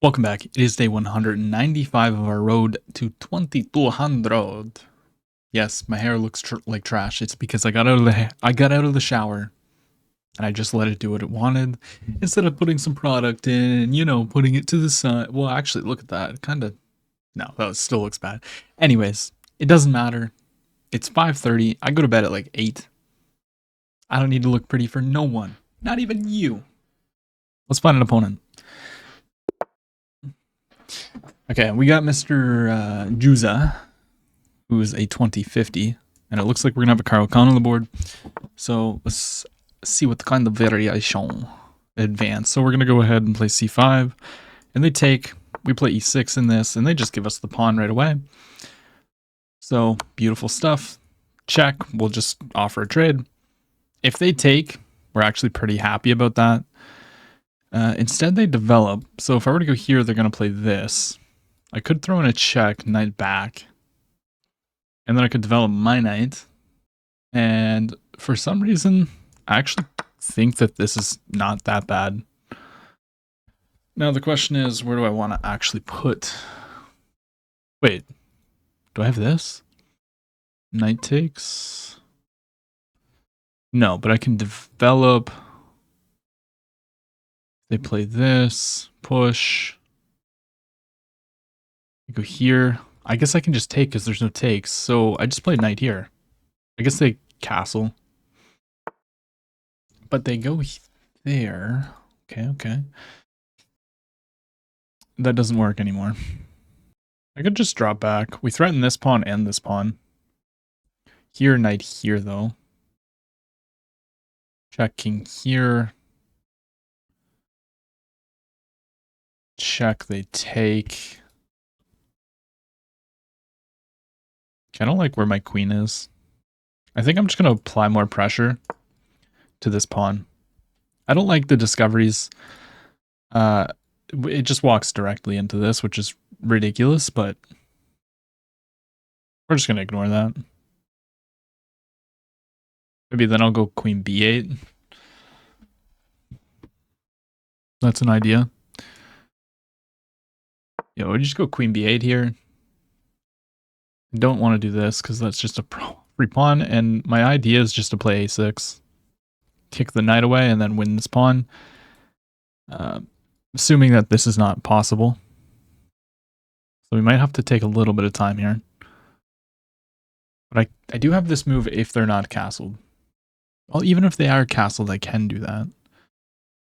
Welcome back. It is day 195 of our road to 2200. Yes, my hair looks like trash. It's because I got out of the shower and I just let it do what it wanted instead of putting some product in and putting it to the sun. Well, actually, look at that. That still looks bad. Anyways, it doesn't matter. It's 5:30. I go to bed at like 8. I don't need to look pretty for no one. Not even you. Let's find an opponent. Okay, we got Mr. Juza, who is a 2050, and it looks like we're gonna have a Carl Khan on the board. So let's see what the kind of variation advance. So we're gonna go ahead and play c5, and they take. We play e6 in this, and they just give us the pawn right away. So beautiful stuff. Check. We'll just offer a trade. If they take, we're actually pretty happy about that. Instead, they develop. So if I were to go here, they're gonna play this. I could throw in a check, knight back. And then I could develop my knight. And for some reason, I actually think that this is not that bad. Now the question is, where do I want to actually put... Wait, do I have this? Knight takes... No, but I can develop... They play this, push. Go here. I guess I can just take because there's no takes. So I just play knight here. I guess they castle. But they go there. Okay. That doesn't work anymore. I could just drop back. We threaten this pawn and this pawn. Here, knight here, though. Check king here. Check, they take. I don't like where my queen is. I think I'm just going to apply more pressure to this pawn. I don't like the discoveries. It just walks directly into this, which is ridiculous, but we're just going to ignore that. Maybe then I'll go queen b8. That's an idea. Yeah, we'll just go queen b8 here. I don't want to do this because that's just a free pawn, and my idea is just to play a6. Kick the knight away and then win this pawn. Assuming that this is not possible. So we might have to take a little bit of time here. But I do have this move if they're not castled. Well, even if they are castled, I can do that.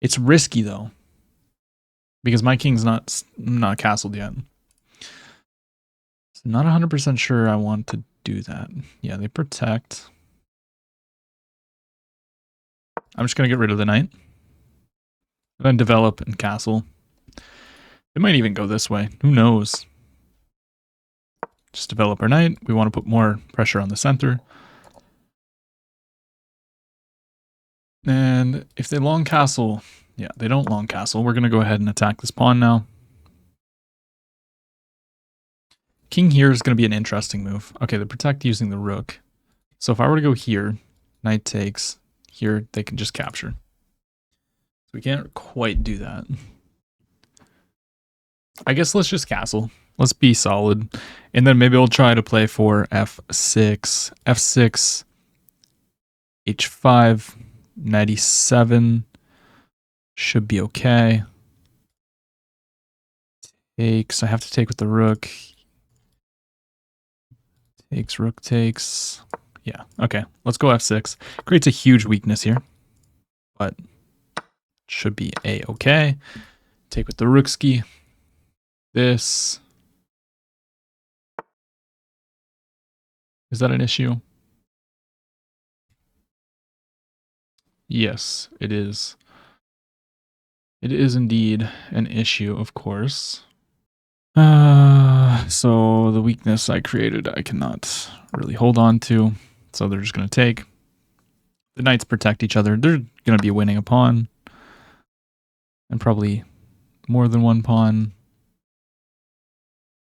It's risky though, because my king's not castled yet. So not 100% sure I want to do that. Yeah, they protect. I'm just going to get rid of the knight. And then develop and castle. It might even go this way. Who knows? Just develop our knight. We want to put more pressure on the center. And if they long castle, yeah, they don't long castle. We're going to go ahead and attack this pawn now. King here is going to be an interesting move. Okay, they protect using the rook. So if I were to go here, knight takes, here they can just capture. So we can't quite do that. I guess let's just castle. Let's be solid. And then maybe I'll try to play for f6, f6, h5, 97 should be okay. Takes, I have to take with the rook. Takes, rook takes. Yeah, okay. Let's go f6. Creates a huge weakness here, but should be a-okay. Take with the rookski. This. Is that an issue? Yes, it is. It is indeed an issue, of course. So the weakness I created, I cannot really hold on to. So they're just going to take. The knights protect each other. They're going to be winning a pawn. And probably more than one pawn.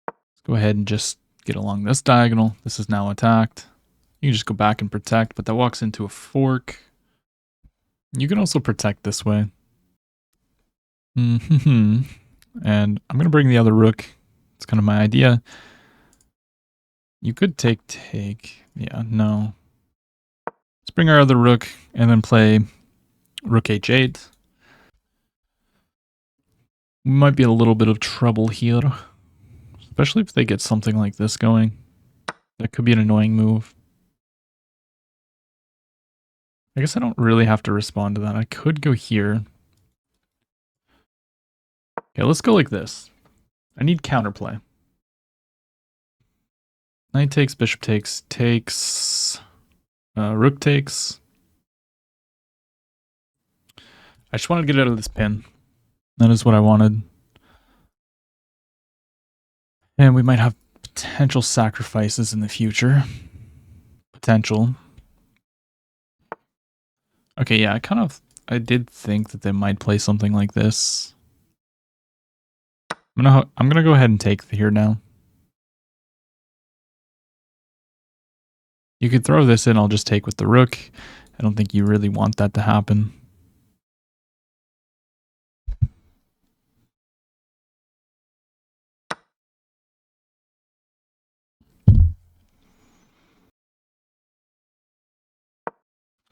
Let's go ahead and just get along this diagonal. This is now attacked. You can just go back and protect, but that walks into a fork. You can also protect this way. And I'm going to bring the other rook. It's kind of my idea. You could take. Yeah, no. Let's bring our other rook and then play rook h8. We might be in a little bit of trouble here. Especially if they get something like this going. That could be an annoying move. I guess I don't really have to respond to that. I could go here. Okay, let's go like this. I need counterplay. Knight takes, bishop takes, rook takes. I just wanted to get out of this pin. That is what I wanted. And we might have potential sacrifices in the future. Potential. Okay, yeah, I did think that they might play something like this. I'm gonna go ahead and take here now. You could throw this in, I'll just take with the rook. I don't think you really want that to happen.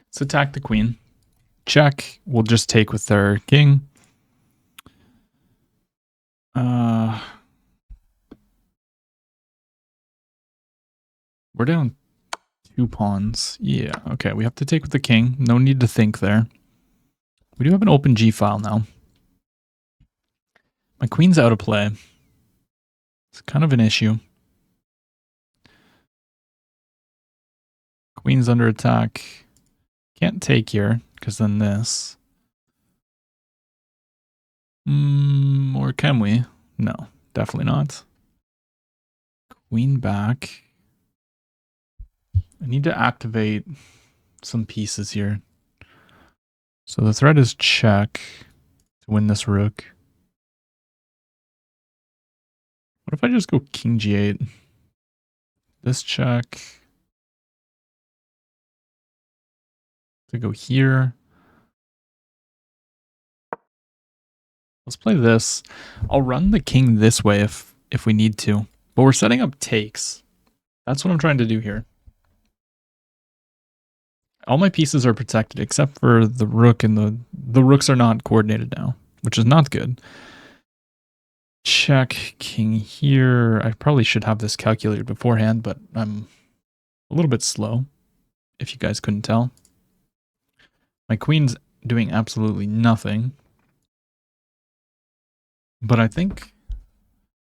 Let's attack the queen. Check. We'll just take with their king. We're down 2 pawns. Yeah, okay. We have to take with the king. No need to think there. We do have an open G file now. My queen's out of play. It's kind of an issue. Queen's under attack. Can't take here, because then this. Or can we? No, definitely not. Queen back. I need to activate some pieces here. So the threat is check to win this rook. What if I just go king g8? This check. To go here. Let's play this. I'll run the king this way if we need to. But we're setting up takes. That's what I'm trying to do here. All my pieces are protected except for the rook, and the rooks are not coordinated now, which is not good. Check king here. I probably should have this calculated beforehand, but I'm a little bit slow, if you guys couldn't tell. My queen's doing absolutely nothing. But I think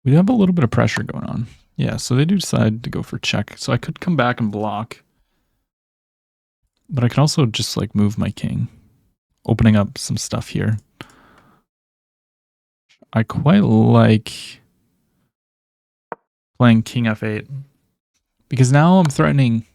we have a little bit of pressure going on. Yeah, so they do decide to go for check. So I could come back and block. But I can also just like move my king, opening up some stuff here. I quite like playing king f8 because now I'm threatening.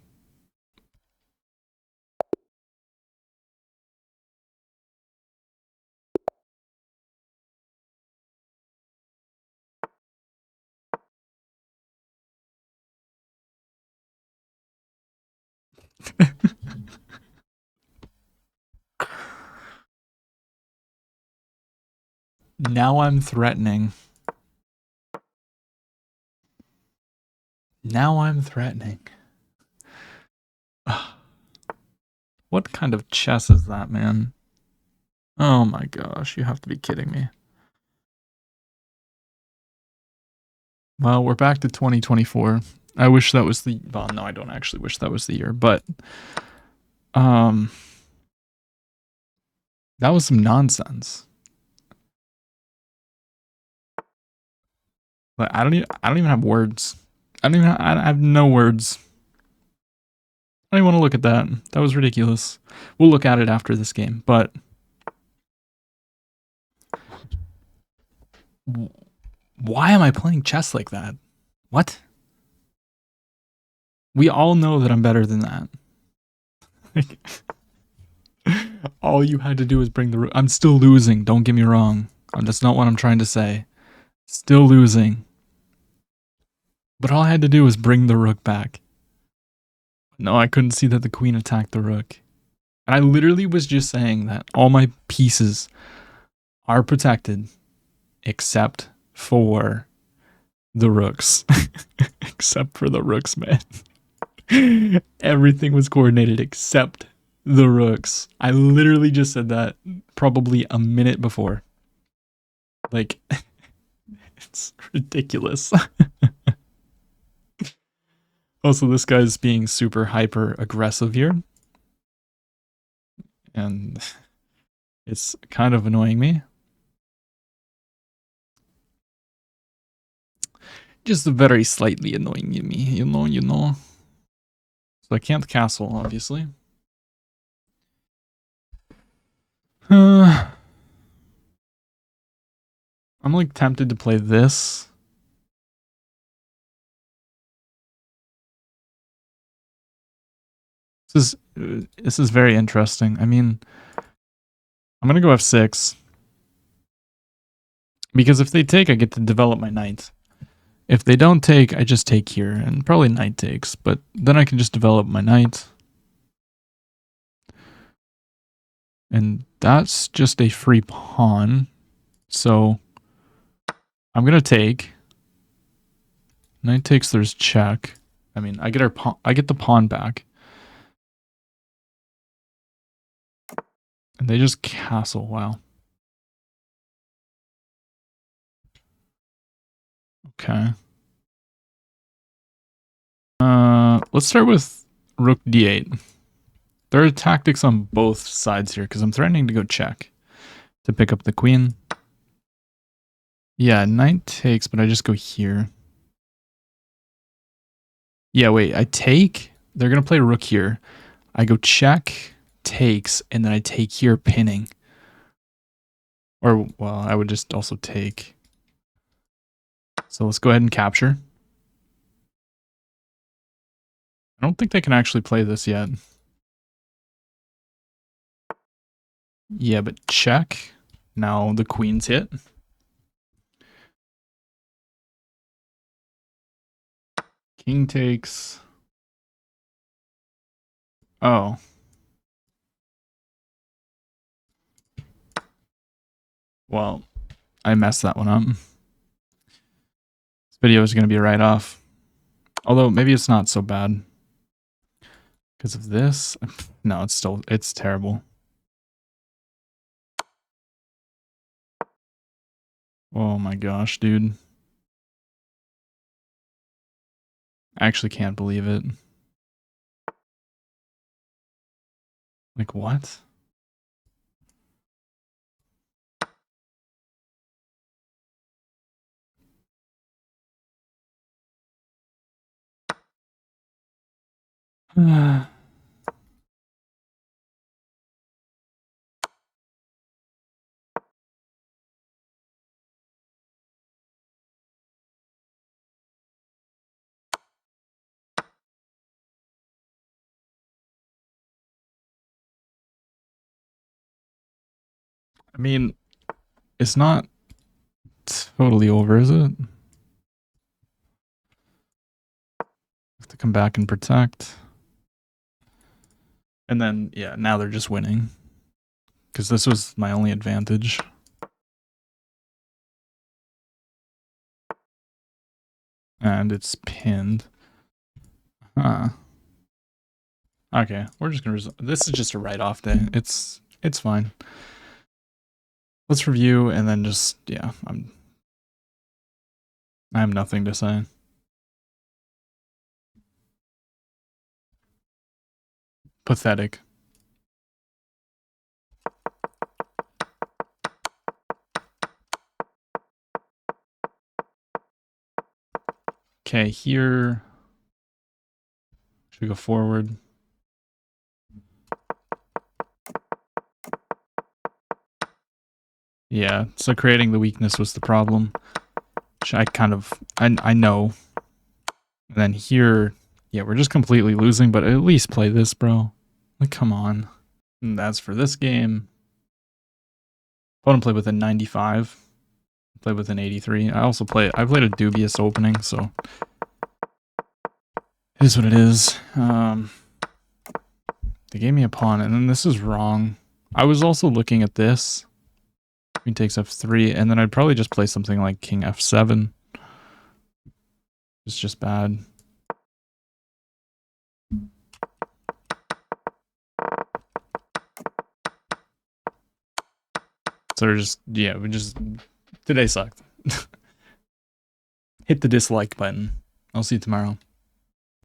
Now I'm threatening. Now I'm threatening. What kind of chess is that, man? Oh my gosh, you have to be kidding me. Well, we're back to 2024. I wish that was the... Well, no, I don't actually wish that was the year, but... That was some nonsense. But I don't even have words. I have no words. I don't even want to look at that. That was ridiculous. We'll look at it after this game, but... Why am I playing chess like that? What? We all know that I'm better than that. All you had to do was bring the rook. I'm still losing, don't get me wrong. That's not what I'm trying to say. Still losing. But all I had to do was bring the rook back. No, I couldn't see that the queen attacked the rook. And I literally was just saying that all my pieces are protected. except for the rooks. Except for the rooks, man. Everything was coordinated except the rooks. I literally just said that probably a minute before. Like, it's ridiculous. Also, this guy's being super hyper aggressive here. And it's kind of annoying me. Just very slightly annoying me, you know. So I can't castle, obviously. I'm like tempted to play this. This is very interesting. I mean, I'm gonna go f6 because if they take, I get to develop my knight. If they don't take, I just take here, and probably knight takes. But then I can just develop my knight, and that's just a free pawn. So I'm gonna take. Knight takes. There's check. I mean, I get our pawn. I get the pawn back. And they just castle. Wow. Okay. Let's start with rook d8. There are tactics on both sides here because I'm threatening to go check to pick up the queen. Yeah, knight takes, but I just go here. Yeah, wait, I take. They're going to play rook here. I go check, takes, and then I take here, pinning. Or, well, I would just also take. So let's go ahead and capture. I don't think they can actually play this yet. Yeah, but check. Now the queen's hit. King takes. Oh. Well, I messed that one up. This video is going to be a write-off. Although, maybe it's not so bad. Because of this? No, it's terrible. Oh my gosh, dude. I actually can't believe it. Like, what? I mean, it's not totally over, is it? Have to come back and protect. And then, yeah, now they're just winning. Because this was my only advantage. And it's pinned. Huh. Okay, we're just gonna this is just a write-off day. It's fine. Let's review and then just, yeah, I have nothing to say. Pathetic. Okay, here. Should we go forward? Yeah, so creating the weakness was the problem. Which I kind of, I know. And then here, yeah, we're just completely losing, but at least play this, bro. Like, come on. And that's for this game. I want to play with a 95. Play with an 83. I played a dubious opening, so it is what it is. They gave me a pawn, and then this is wrong. I was also looking at this. Queen takes f3, and then I'd probably just play something like king f7. It's just bad. So just, yeah, today sucked. Hit the dislike button. I'll see you tomorrow.